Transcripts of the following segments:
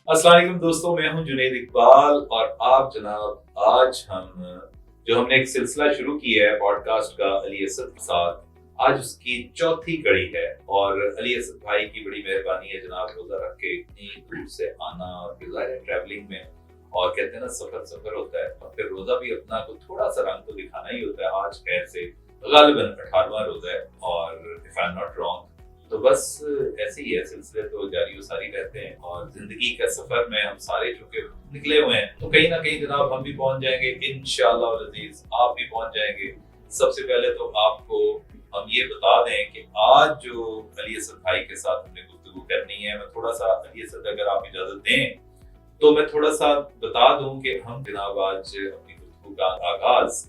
अस्सलाम वालेकुम दोस्तों, मैं हूं जुनैद इकबाल और आप जनाब आज हमने एक सिलसिला शुरू किया है पॉडकास्ट का अली असद के साथ। आज उसकी चौथी कड़ी है और अली असद भाई की बड़ी मेहरबानी है जनाब, रोजा रख के इतनी दूर से आना और गुजारे ट्रैवलिंग में, और कहते हैं ना सफर होता है और फिर रोजा भी अपना को थोड़ा सा रंग तो दिखाना ही होता है। आज खैर से गालिबन 18वां रोजा है और if I am not wrong, तो बस ऐसे ही है, सिलसिले तो जारी सारी रहते हैं और जिंदगी का सफर में हम सारे चूंकि निकले हुए हैं तो कहीं ना कहीं जनाब हम भी पहुंच जाएंगे इंशाअल्लाह अज़ीज, आप भी पहुंच जाएंगे। सबसे पहले तो आपको हम ये बता दें कि आज जो अली असद भाई के साथ हमने गुफ्तगू करनी है, मैं थोड़ा सा अली असद अगर आप इजाजत दें तो मैं थोड़ा सा बता दूं कि हम जनाब आज अपनी गुफ्तगू का आगाज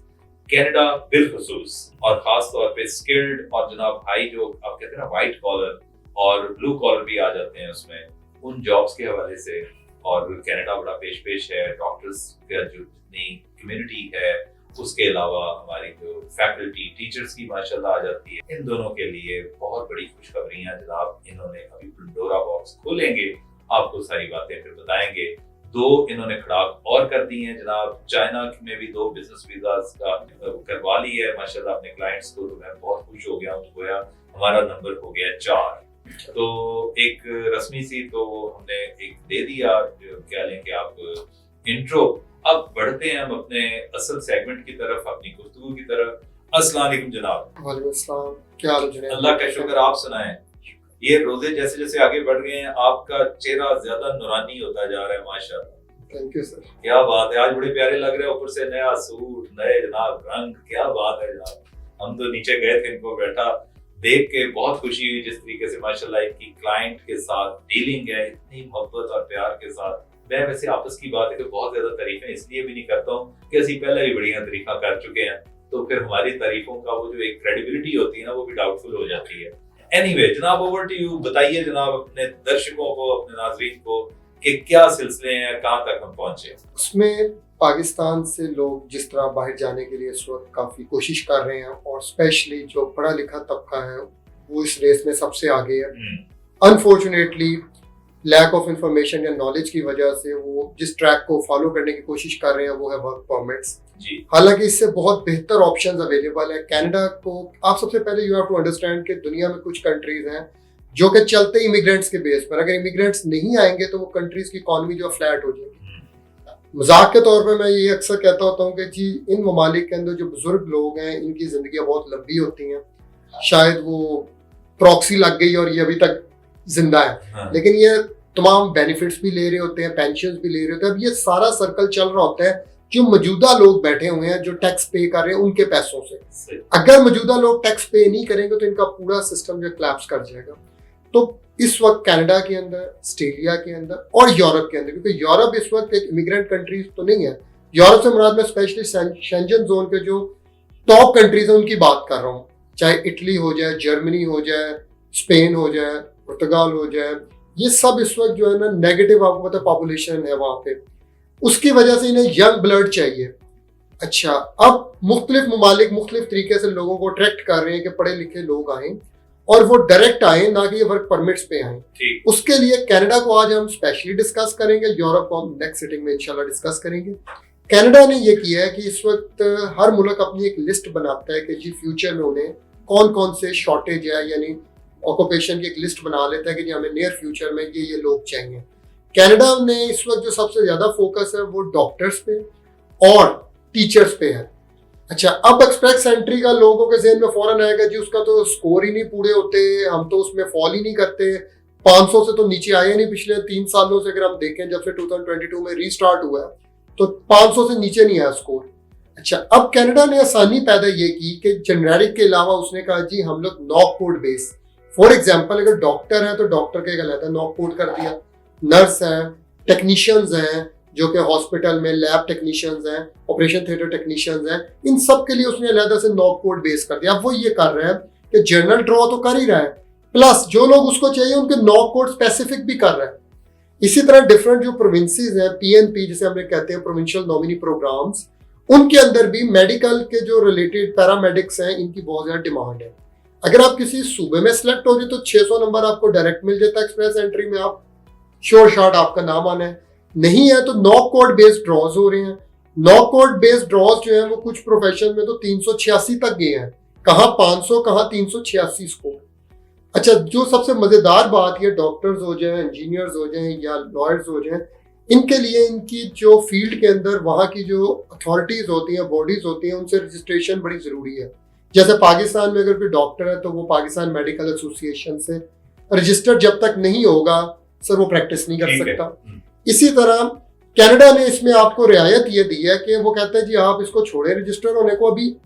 कनाडा बिलखुसूस और खास तौर पे स्किल्ड और जनाब भाई जो आप कहते हैं ना व्हाइट कॉलर और ब्लू कॉलर भी आ जाते हैं उसमें, उन जॉब्स के हवाले से। और कनाडा बड़ा पेश है, डॉक्टर्स का जो जितनी कम्युनिटी है, उसके अलावा हमारी जो फैकल्टी टीचर्स की माशाल्लाह आ जाती है। इन दोनों के लिए बहुत बड़ी खुशखबरियां जनाब, इन्होंने अभी पंडोरा बॉक्स खोलेंगे, आपको सारी बातें फिर बताएंगे। दो इन्होंने खड़ाक और कर दी हैं जनाब, चाइना में भी 2 बिजनेस वीजास का करवा ली है माशाल्लाह अपने क्लाइंट्स को, तो मैं बहुत खुश हो गया हूँ। गोया हमारा नंबर हो गया 4, तो एक रस्मी सी तो हमने एक दे दिया, क्या लें कि आप इंट्रो। अब बढ़ते हैं हम अपने असल सेगमेंट की तरफ, अपनी गुफ्तगू की तरफ। अस्सलाम वालेकुम जनाब। वालेकुम अस्सलाम, क्या हाल है जुनैद? अल्लाह का शुक्र, आप सुनाएं। ये रोजे जैसे जैसे आगे बढ़ गए हैं आपका चेहरा ज्यादा नूरानी होता जा रहा है माशाल्लाह। Thank you sir. क्या बात है, आज बड़े प्यारे लग रहे हैं, ऊपर से नया सूट, नए जनाब रंग, क्या बात है जनाब। हम तो नीचे गए थे, इनको बैठा देख के बहुत खुशी हुई जिस तरीके से माशाल्लाह इनकी क्लाइंट के साथ डीलिंग है, इतनी मोहब्बत और प्यार के साथ। मैं वैसे आपस की बात है तो बहुत ज्यादा तारीफें इसलिए भी नहीं करता हूँ कि ਅਸੀਂ पहले भी बढ़िया तारीफा कर चुके हैं, तो फिर हमारी तारीफों का वो जो एक क्रेडिबिलिटी होती है ना, वो भी डाउटफुल हो जाती है। एनीवे जनाब, ओवर टू यू, बताइए जनाब अपने दर्शकों को, अपने नाज़रीन को कि क्या सिलसिले हैं, कहां तक हम पहुंचे। उसमें पाकिस्तान से लोग जिस तरह बाहर जाने के लिए इस वक्त काफ़ी कोशिश कर रहे हैं और स्पेशली जो पढ़ा लिखा तबका है वो इस रेस में सबसे आगे है। अनफॉर्चुनेटली लैक ऑफ इंफॉर्मेशन या नॉलेज की वजह से वो जिस ट्रैक को फॉलो करने की कोशिश कर रहे हैं वो है वर्क परमिट्स। हालांकि इससे बहुत बेहतर ऑप्शंस अवेलेबल है। कनाडा को आप सबसे पहले यू हैव टू अंडरस्टैंड कि दुनिया में कुछ कंट्रीज हैं जो कि चलते इमिग्रेंट्स के बेस पर, अगर इमिग्रेंट्स नहीं आएंगे तो वो कंट्रीज की इकॉनमी जो फ्लैट हो जाएगी। मजाक के तौर पे मैं ये अक्सर कहता होता हूँ कि जी इन ममालिक के अंदर जो बुजुर्ग लोग हैं इनकी जिंदगी बहुत लंबी होती हैं, शायद वो प्रॉक्सी लग गई और ये अभी तक जिंदा है, लेकिन ये तमाम बेनिफिट्स भी ले रहे होते हैं, पेंशन भी ले रहे होते हैं। अब ये सारा सर्कल चल रहा होता है जो मौजूदा लोग बैठे हुए हैं जो टैक्स पे कर रहे हैं उनके पैसों से। अगर मौजूदा लोग टैक्स पे नहीं करेंगे तो इनका पूरा सिस्टम जो क्लैप्स कर जाएगा। तो इस वक्त कनाडा के अंदर, ऑस्ट्रेलिया के अंदर और यूरोप के अंदर, क्योंकि यूरोप इस वक्त एक इमिग्रेंट कंट्रीज तो नहीं है, यूरोप से मुराद में स्पेशली शेंजन जोन के जो टॉप कंट्रीज हैं उनकी बात कर रहा हूँ, चाहे इटली हो जाए, जर्मनी हो जाए, स्पेन हो जाए, पुर्तगाल हो जाए, ये सब इस वक्त जो है ना नेगेटिव आपको पता पॉपुलेशन है वहां पे, उसकी वजह से इन्हें यंग ब्लड चाहिए। अच्छा, अब मुख्तलिफ ममालिक मुख्तलिफ तरीके से लोगों को अट्रैक्ट कर रहे हैं कि पढ़े लिखे लोग आए और वो डायरेक्ट आए, ना कि ये वर्क परमिट्स पे आए। उसके लिए कनाडा को आज हम स्पेशली डिस्कस करेंगे, यूरोप को हम नेक्स्ट सिटिंग में इंशाल्लाह डिस्कस करेंगे। कनाडा ने ये किया है कि इस वक्त हर मुल्क अपनी एक लिस्ट बनाता है कि जी फ्यूचर में उन्हें कौन कौन से शॉर्टेज है, यानी ऑक्यूपेशन की एक लिस्ट बना लेता है कि जी हमें नियर फ्यूचर में ये लोग चाहिए। कनाडा ने इस वक्त जो सबसे ज्यादा फोकस है वो डॉक्टर्स पे और टीचर्स पे है। अच्छा, अब एक्सप्रेस एंट्री का लोगों के ज़हन में फौरन आएगा जी उसका तो स्कोर ही नहीं पूरे होते, हम तो उसमें फॉल ही नहीं करते, 500 से तो नीचे आए नहीं पिछले 3 सालों से। अगर हम देखें जब से 2022 में रीस्टार्ट हुआ है तो 500 से नीचे नहीं आया स्कोर। अच्छा, अब कनाडा ने आसानी पैदा ये की कि जेनरिक के अलावा उसने कहा जी हम लोग NOC code base, for example अगर डॉक्टर है तो डॉक्टर के अलग नॉक कोड कर दिया, नर्स हैं, टेक्नीशियंस हैं जो कि हॉस्पिटल में लैब टेक्नीशियंस हैं, ऑपरेशन थिएटर टेक्नीशियंस हैं, इन सब के लिए उसने अलग से नॉक कोड बेस कर दिया। अब वो ये कर रहा है कि जनरल ड्रॉ तो कर ही रहा है, प्लस जो लोग उसको चाहिए उनके नॉक कोड स्पेसिफिक भी कर रहा है। इसी तरह डिफरेंट जो प्रोविंसेस हैं, पीएनपी जिसे हम कहते हैं प्रोविंशियल नॉमिनी प्रोग्राम्स, उनके अंदर भी मेडिकल के जो रिलेटेड पैरामेडिक्स हैं इनकी बहुत ज्यादा डिमांड है। अगर आप किसी सूबे में सिलेक्ट हो रही तो 600 नंबर आपको डायरेक्ट मिल जाता है एक्सप्रेस एंट्री में, आप श्योर शॉट आपका नाम आना है। नहीं है तो नॉक कोड बेस्ड ड्रॉज हो रहे हैं। नॉक कोड बेस्ड ड्रॉज जो है वो कुछ प्रोफेशन में तो 386 तक गए हैं, कहाँ 500 कहाँ 386 स्कोर। अच्छा, जो सबसे मजेदार बात ये डॉक्टर्स हो जाए, इंजीनियर्स हो जाए या लॉयर्स हो जाए, इनके लिए इनकी जो फील्ड के अंदर वहाँ की जो अथॉरिटीज होती हैं, बॉडीज होती हैं, उनसे रजिस्ट्रेशन बड़ी जरूरी है। जैसे पाकिस्तान में अगर कोई डॉक्टर है तो वो पाकिस्तान मेडिकल एसोसिएशन से रजिस्टर्ड जब तक नहीं होगा सर वो प्रैक्टिस नहीं कर सकता। इसी तरह कनाडा ने इसमें आपको रियायत ये दी है कि वो कहते हैं जी आप इसको छोड़े रजिस्टर होने को, अभी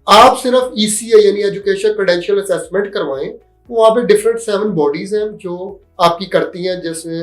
आप सिर्फ ECA यानी एजुकेशन क्रेडेंशियल असेसमेंट करवाएं। वहाँ पे डिफरेंट 7 बॉडीज हैं जो आपकी करती हैं, जैसे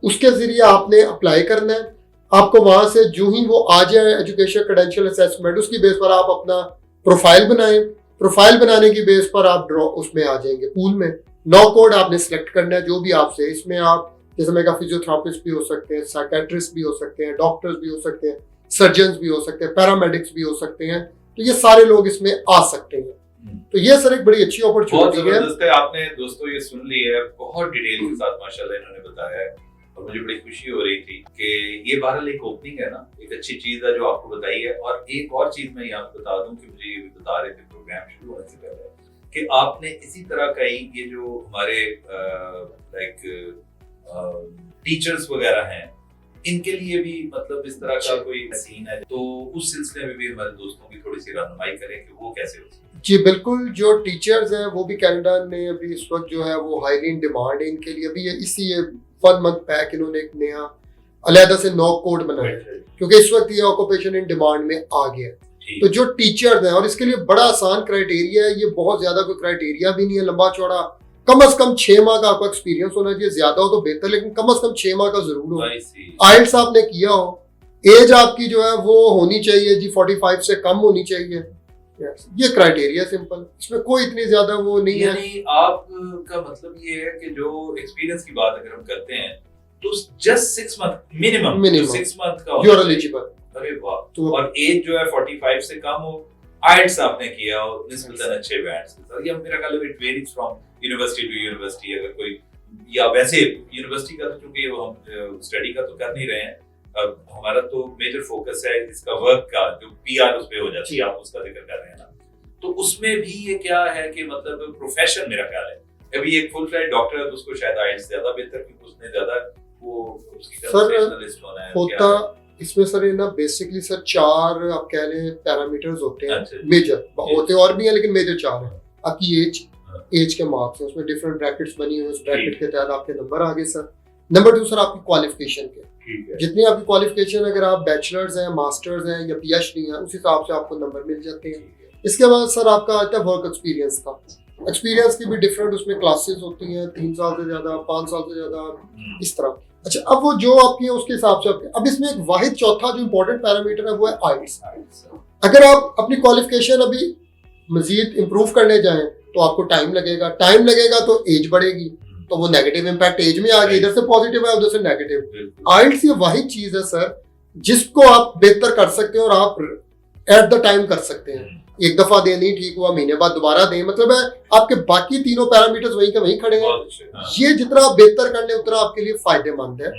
उसके जरिए आपने अप्लाई करना है। आपको वहां से जो ही वो आ जाए एजुकेशन क्रेडेंशियल असेसमेंट, उसकी बेस पर आप अपना प्रोफाइल बनाएं। प्रोफाइल बनाने की बेस पर आप ड्रॉ उसमें आ जाएंगे पूल में। नॉक कोड आपने सिलेक्ट करना है जो भी आपसे, इसमें आप जैसे मैं फिजियोथेरापिस्ट भी हो सकते हैं, साइकेट्रिस्ट भी हो सकते हैं, डॉक्टर्स भी हो सकते हैं, सर्जन्स भी हो सकते हैं, पैरामेडिक्स भी हो सकते हैं, तो ये सारे लोग इसमें आ सकते हैं। तो ये सर एक बड़ी अच्छी अपॉर्चुनिटी है। आपने दोस्तों ये सुन ली है, बहुत डिटेल के साथ माशाल्लाह इन्होंने बताया है और मुझे बड़ी खुशी हो रही थी कि ये बहरहाल एक ओपनिंग है ना, एक अच्छी चीज है जो आपको बताई है। और एक और चीज मैं यहाँ बता दूं कि मुझे ये भी बता रहे थे प्रोग्राम शुरू होने से पहले कि आपने इसी तरह का ही ये जो हमारे लाइक टीचर्स वगैरह हैं, इनके लिए भी मतलब इस तरह का कोई सीन है, तो उस सिलसिले में भी हमारे दोस्तों की थोड़ी सी रहनुमाई करें कि वो कैसे हो सकता है। जी बिल्कुल, जो टीचर्स हैं वो भी कनाडा ने अभी इस वक्त जो है वो हाईली इन डिमांड है। इनके लिए अभी इसी 1 मंथ बैक इन्होंने एक नया अलहदा से नॉक कोड बनाया क्योंकि इस वक्त ये ऑक्यूपेशन इन डिमांड में आ गया। तो जो टीचर्स हैं, और इसके लिए बड़ा आसान क्राइटेरिया है, ये बहुत ज्यादा कोई क्राइटेरिया भी नहीं है लंबा चौड़ा, कम से कम 6 माह का आपका एक्सपीरियंस होना चाहिए। ज्यादा हो तो बेहतर, लेकिन कम से कम 6 माह का जरूर हो। आइल्स आपने किया हो, एज आपकी जो है वो होनी चाहिए जी 45 से कम होनी चाहिए। ये क्राइटेरिया सिंपल, इसमें कोई इतनी ज्यादा वो नहीं है। यानी आपका मतलब ये है कि जो एक्सपीरियंस की बात अगर हम करते हैं तो जस्ट 6 मंथ मिनिमम 6 मंथ का यू आर एलिजिबल। अरे वाह। तो और एज जो है 45 से कम हो, आइल्स आपने किया हो निस्बतन अच्छे बैंड्स के साथ। ये मेरा ख्याल है it varies from university to university. अगर कोई या वैसे यूनिवर्सिटी का तो क्योंकि हम स्टडी का तो कर नहीं रहे हैं, हमारा तो मेजर फोकस है इसका वर्क का, जो PR उस पे हो जाती है, आप उसका जिक्र कर रहे हैं ना, तो उसमें भी ये क्या है कि मतलब प्रोफेशन मेरा ख्याल है अभी एक फुल फ्लैट डॉक्टर है तो उसको शायद आइल्स ज्यादा बेहतर, क्योंकि उसने ज्यादा वो स्पेशलिस्ट होना है होता। इसमें सर ये ना बेसिकली सर 4 आप कह लें पैरामीटर्स होते हैं। मेजर होते और भी हैं लेकिन मेजर 4 हैं। आपकी एज के मार्क्स हैं, उसमें डिफरेंट ब्रैकेट्स बनी हुई है, उस ब्रैकेट के तहत आपके नंबर आगे सर। नंबर 2 सर आपकी क्वालिफिकेशन के, जितनी आपकी क्वालिफिकेशन, अगर आप बैचलर्स हैं, मास्टर्स हैं या PhD हैं, उस हिसाब से आपको नंबर मिल जाते हैं। इसके बाद सर आपका आता है वर्क एक्सपीरियंस का। एक्सपीरियंस की भी डिफरेंट उसमें क्लासेस होती हैं, 3 साल से ज्यादा, 5 साल से ज्यादा, इस तरह। अच्छा, अब वो जो आपकी है उसके हिसाब से अब इसमें एक वाहिद चौथा जो इम्पोर्टेंट पैरामीटर है वो है आइल्स। अगर आप अपनी क्वालिफिकेशन अभी मजीद इम्प्रूव करने जाएं तो आपको टाइम लगेगा तो एज बढ़ेगी, तो वो नेगेटिव इम्पैक्ट एज में आ गया, इधर से पॉजिटिव है उधर से नेगेटिव। आइल्स ये वाहिद चीज है सर जिसको आप बेहतर कर सकते हैं और आप एट द टाइम कर सकते हैं। एक दफा दें नहीं ठीक हुआ, महीने बाद दोबारा दें, मतलब है आपके बाकी तीनों पैरामीटर्स वहीं के वहीं खड़े हैं। ये जितना आप बेहतर कर ले उतना आपके लिए फायदेमंद है।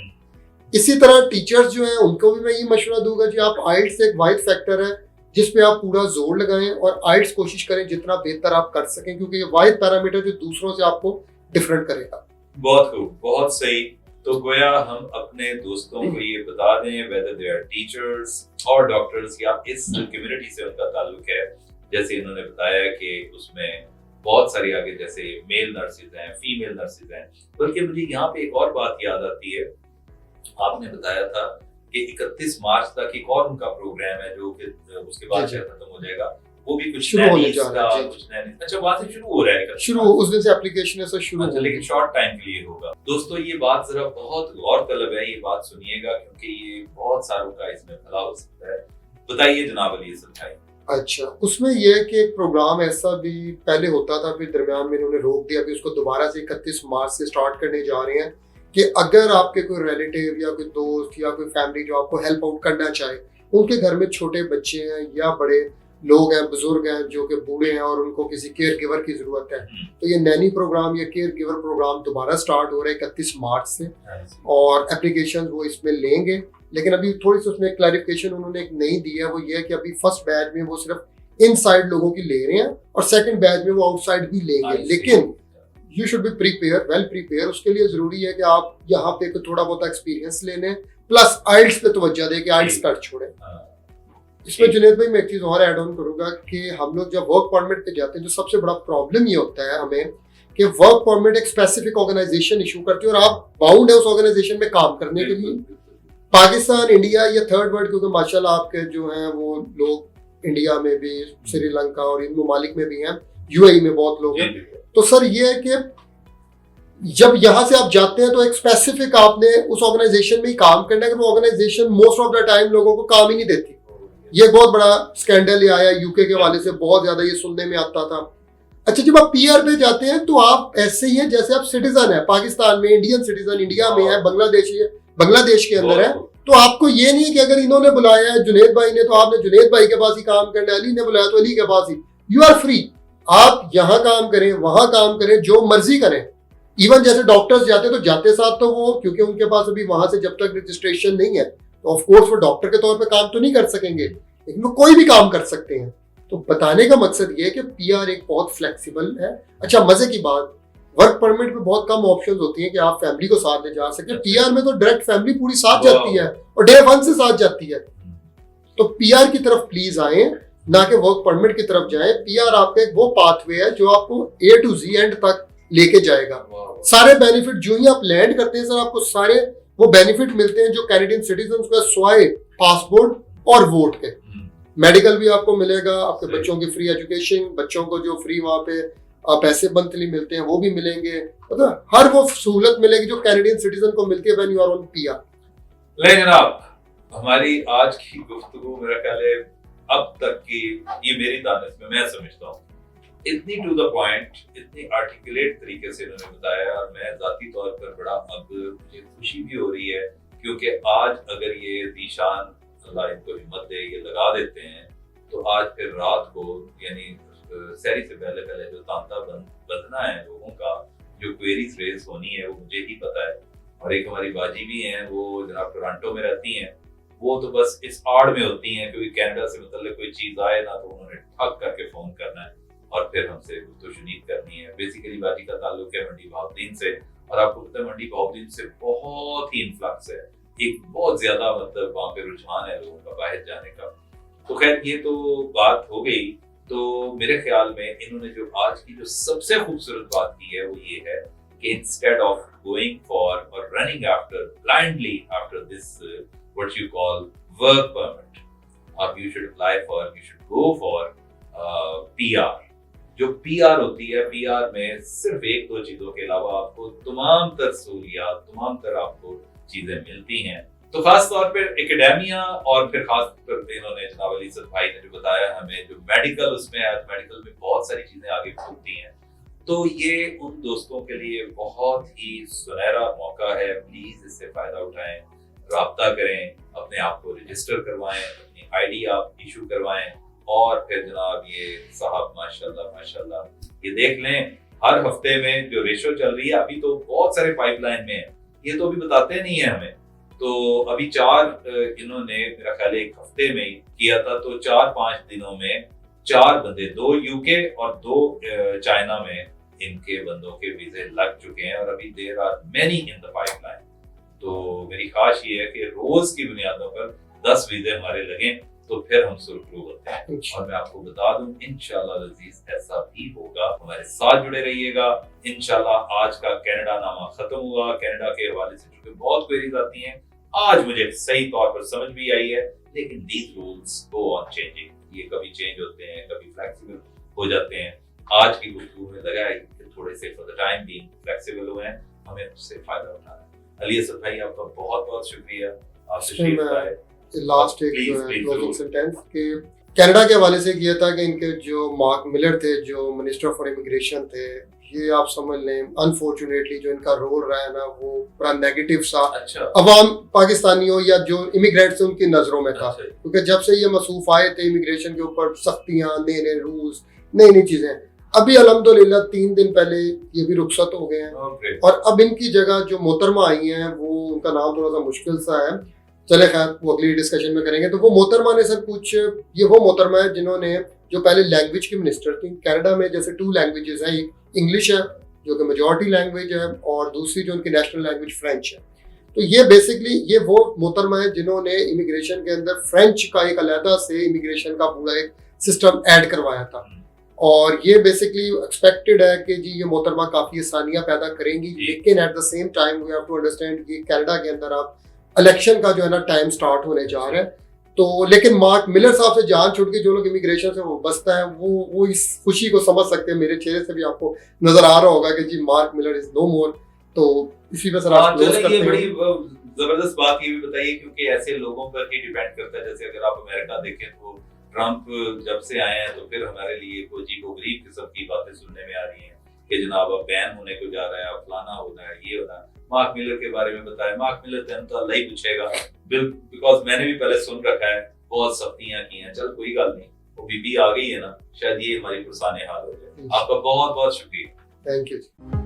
इसी तरह टीचर्स जो हैं उनको भी मैं ये मशवरा दूंगा जी, आप आइल्स एक वाहिद फैक्टर है जिसपे आप पूरा जोर लगाएं और आइल्स कोशिश करें जितना बेहतर आप कर सकें, क्योंकि ये वाहिद पैरामीटर जो दूसरों से आपको डिफरेंट करेगा। बहुत खूब, बहुत सही। तो गोया हम अपने दोस्तों को ये बता दें, वेदर दे आर टीचर्स और डॉक्टर्स या इस कम्युनिटी से उनका ताल्लुक है, जैसे इन्होंने बताया कि उसमें बहुत सारी आगे जैसे मेल नर्सेज हैं, फीमेल नर्सेज हैं, बल्कि मुझे यहाँ पे एक और बात याद आती है। आपने बताया था कि 31 मार्च तक एक और उनका प्रोग्राम है जो कि उसके बाद शायद खत्म हो जाएगा, वो भी कुछ शुरू होने जा रहा है। अच्छा, वहां से शुरू हो रहा है, शुरू उस दिन से एप्लीकेशन है सर शुरू, लेकिन शॉर्ट टाइम के लिए होगा। दोस्तों ये बात जरा बहुत गौर तलब है, ये बात सुनिएगा क्योंकि ये बहुत सारों का इसमें भला हो सकता है। बताइए जनाब अली हसन भाई। अच्छा, उसमें यह है कि एक प्रोग्राम ऐसा भी पहले होता था, फिर दरमियान में इन्होंने रोक दिया, अभी उसको दोबारा से 31 मार्च से स्टार्ट करने जा रहे हैं कि अगर आपके कोई रिलेटिव या कोई दोस्त या कोई फैमिली जो आपको हेल्प आउट करना चाहे, उनके घर में छोटे बच्चे हैं या बड़े, लोग हैं, बुजुर्ग हैं जो कि बूढ़े हैं और उनको किसी केयर गिवर की जरूरत है, तो ये नैनी प्रोग्राम या केयर गिवर प्रोग्राम दोबारा स्टार्ट हो रहा है 31 मार्च से, और एप्लीकेशन वो इसमें लेंगे। लेकिन अभी थोड़ी सी उसमें क्लैरिफिकेशन उन्होंने एक नई दी है, वो ये है कि अभी फर्स्ट बैच में वो सिर्फ इनसाइड लोगों की ले रहे हैं और सेकंड बैच में वो आउटसाइड भी लेंगे। लेकिन you should be prepare, well prepare. उसके लिए जरूरी है कि आप यहाँ पे थोड़ा बहुत एक्सपीरियंस ले लें, प्लस आइल्स पे तवज्जो दें कि आइल्स कर छोड़ें। इसमें जुनेद भाई मैं एक चीज और ऐड ऑन करूंगा कि हम लोग जब वर्क परमिट पे जाते हैं, जो सबसे बड़ा प्रॉब्लम ये होता है हमें कि वर्क परमिट एक स्पेसिफिक ऑर्गेनाइजेशन इशू करती है और आप बाउंड है उस ऑर्गेनाइजेशन में काम करने के लिए। पाकिस्तान, इंडिया या थर्ड वर्ल्ड, क्योंकि माशाल्लाह आपके जो हैं वो लोग इंडिया में भी, श्रीलंका और इन ममालिक में भी हैं, यूएई में बहुत लोग हैं। तो सर ये है कि जब यहाँ से आप जाते हैं तो एक स्पेसिफिक आपने उस ऑर्गेनाइजेशन में ही काम करना है, वो organisation most of the time लोगों को काम ही नहीं देती। ये बहुत बड़ा स्कैंडल आया यूके के हवाले से, बहुत ज्यादा ये सुनने में आता था। अच्छा, जब आप पीआर पे जाते हैं तो आप ऐसे ही हैं जैसे आप सिटीजन है पाकिस्तान में, इंडियन सिटीजन इंडिया में है, बांग्लादेश के अंदर है। तो आपको ये नहीं है कि अगर इन्होंने बुलाया है जुनेद भाई ने तो आपने जुनेद भाई के पास ही काम करना है, अली ने बुलाया तो अली के पास ही। यू आर फ्री, आप यहाँ काम करें, वहां काम करें, जो मर्जी करें। इवन जैसे डॉक्टर्स जाते तो जाते साथ तो वो, क्योंकि उनके पास अभी वहां से जब तक रजिस्ट्रेशन नहीं है तो ऑफ कोर्स वो डॉक्टर के तौर पे काम तो नहीं कर सकेंगे, लेकिन वो कोई भी काम कर सकते हैं। तो बताने का मकसद ये है कि पीआर एक बहुत फ्लेक्सिबल है। अच्छा, मजे की बात, वर्क परमिट में बहुत कम ऑप्शंस होती हैं कि आप फैमिली को साथ ले जा सके। पीआर में तो डायरेक्ट फैमिली पूरी साथ जाती है और डे वन से साथ जाती है। तो पीआर की तरफ प्लीज आए, ना कि वर्क परमिट की तरफ जाएं। पीआर आपका एक वो पाथवे है जो आपको ए टू जी एंड तक लेके जाएगा। सारे बेनिफिट जो ही आप लैंड करते हैं सर, आपको सारे वो बेनिफिट मिलते हैं जो कैनेडियन सिटीजन को, स्वाय पासपोर्ट और वोट के। मेडिकल भी आपको मिलेगा, आपके बच्चों की फ्री एजुकेशन, बच्चों को जो फ्री वहां पे पैसे मंथली मिलते हैं वो भी मिलेंगे, मतलब हर वो सहूलत मिलेगी जो कैनेडियन सिटीजन को मिलती है when you are on PR. ले जनाब, हमारी आज की गुफ्तगू मेरा ख्याल है अब तक की, ये मेरी दानिश में मैं समझता हूँ इतनी टू द पॉइंट, इतनी आर्टिकुलेट तरीके से इन्होंने बताया, और मैं जाती तौर पर बड़ा अब मुझे खुशी भी हो रही है, क्योंकि आज अगर ये दीशान अल्लाह इनको हिम्मत दे, ये लगा देते हैं, तो आज फिर रात को यानी सहरी से पहले पहले जो तांता बंधना है लोगों का, जो क्वेरीज रेज होनी है वो मुझे ही पता है। और एक हमारी बाजी भी हैं, वो जनाब टोरंटो में रहती हैं, वो तो बस इस आड़ में होती हैं क्योंकि कनाडा से मतलब कोई चीज आए ना तो उन्होंने ठग करके फोन करना है और फिर हमसे गुफ्तगू करनी है। बेसिकली बाजी का ताल्लुक है मंडी बहाउद्दीन से, और आपको पता है मंडी बहाउद्दीन से बहुत ही इन्फ्लक्स है, एक बहुत ज्यादा मतलब वहाँ पे रुझान है लोगों का बाहर जाने का। तो खैर ये तो बात हो गई। तो मेरे ख्याल में इन्होंने जो आज की जो सबसे खूबसूरत बात की है वो ये है कि इंस्टेड ऑफ गोइंग फॉर और running after blindly after this what you call work permit, अब you should apply for, you should go for PR. जो पीआर होती है, पीआर में सिर्फ एक दो चीजों के अलावा आपको तमाम तर सहूलियात, तमाम तर आपको चीजें मिलती हैं। तो खास तौर पर एकेडेमिया और फिर खास तौर पर इन्होंने जनाब अली सद भाई ने जो बताया हमें, जो मेडिकल उसमें है, मेडिकल में बहुत सारी चीजें आगे खुलती हैं। तो ये उन दोस्तों के लिए बहुत ही सुनहरा मौका है, प्लीज इससे फायदा उठाएं, राब्ता करें, अपने आप को रजिस्टर करवाएं, अपनी आईडी आप इशू करवाएं, और फिर जनाब ये साहब माशाल्लाह माशाल्लाह ये देख लें हर हफ्ते में जो रेशो चल रही है, अभी तो बहुत सारे पाइपलाइन में है, ये तो अभी बताते नहीं है हमें। तो अभी 4 इन्होंने मेरा ख्याल एक हफ्ते में ही किया था, तो 4-5 दिनों में 4 बंदे, 2 यूके और 2 चाइना में इनके बंदों के वीजे लग चुके हैं, और अभी there are many in the pipeline. तो मेरी ख्वाहिश ये है कि रोज की बुनियादों पर 10 वीजे हमारे लगें तो फिर हम सुरखरू होते हैं। और मैं आपको बता दूं इंशाल्लाह अजीज ऐसा भी होगा, हमारे साथ जुड़े रहिएगा। इंशाल्लाह आज का कनाडा नामा खत्म हुआ। कनाडा के हवाले से चूंकि बहुत क्वेरीज आती हैं, आज मुझे सही तौर पर समझ भी आई है, लेकिन these rules go on changing, ये कभी चेंज होते हैं, कभी फ्लेक्सिबल हो जाते हैं। आज की गुफ्तगू में लगा है कि थोड़े से for the time being flexible हुए हैं, हमें उससे फायदा उठाना है। अली असद भाई आपका बहुत बहुत शुक्रिया, आप तशरीफ लाए। लास्ट एक क्लोजिंग सेंटेंस के कनाडा के हवाले से किया था कि इनके जो मार्क मिलर थे, जो मिनिस्टर फॉर इमिग्रेशन थे, ये आप समझ लें अनफॉर्चुनेटली जो इनका रोल रहा है ना वो बड़ा नेगेटिव सा अच्छा अवाम पाकिस्तानियों या जो इमिग्रेंट्स उनकी नजरों में था, अच्छा क्योंकि जब से ये मसूफ आए थे इमिग्रेशन के ऊपर सख्तियां, नए नए रूल्स, नई नई चीजें, अभी अल्हम्दुलिल्लाह 3 दिन पहले ये भी रुखसत हो गए हैं। ओके और अब इनकी जगह जो मोहतरमा आई हैं वो उनका नाम थोड़ा सा मुश्किल सा है, चले खैर वो अगली डिस्कशन में करेंगे। तो वो मोहतरमा ने सर कुछ, ये वो मोहतरमा है जिन्होंने जो पहले लैंग्वेज की मिनिस्टर थी कनाडा में, जैसे 2 लैंग्वेजेस हैं, एक इंग्लिश है जो कि मेजॉरिटी लैंग्वेज है और दूसरी जो उनकी नेशनल लैंग्वेज फ्रेंच है। तो ये बेसिकली ये वो मोहतरमा है जिन्होंने इमिग्रेशन के अंदर फ्रेंच का एक अलहदा से इमिग्रेशन का पूरा एक सिस्टम ऐड करवाया था। और ये बेसिकली एक्सपेक्टेड है कि जी ये मोहतरमा काफ़ी आसानियाँ पैदा करेंगी, लेकिन at the same time we have to understand कि कनाडा के अंदर आप इलेक्शन का जो है ना टाइम स्टार्ट होने जा रहा है। तो लेकिन मार्क मिलर साहब से जान छूट के जो लोग इमिग्रेशन से वो बचता है वो इस खुशी को समझ सकते हैं। मेरे चेहरे से भी आपको नजर आ रहा होगा कि जी मार्क मिलर इज नो मोर। तो इसी पे सर आप क्लोज करते ये बड़ी हैं। जबरदस्त बात ये भी बताइए, क्योंकि ऐसे लोगों पर ही डिपेंड करता है। जैसे अगर आप अमेरिका देखें तो ट्रंप जब से आए हैं तो फिर हमारे लिए कोई अजीबोगरीब किस्म की बातें सुनने में आ रही हैं कि जनाब अब बैन होने को जा रहा है, अब फलाना होना है, ये होना है। मार्क मिलर के बारे में बताएं। मार्क मिलर तो अल्लाह ही पूछेगा, बिकॉज मैंने भी पहले सुन रखा है, बहुत सख्तियां की हैं। चल कोई गल नहीं, वो बीबी आ गई है ना, शायद ये हमारी पुरसाने हाल हो जाए। आपका बहुत बहुत शुक्रिया। Thank you.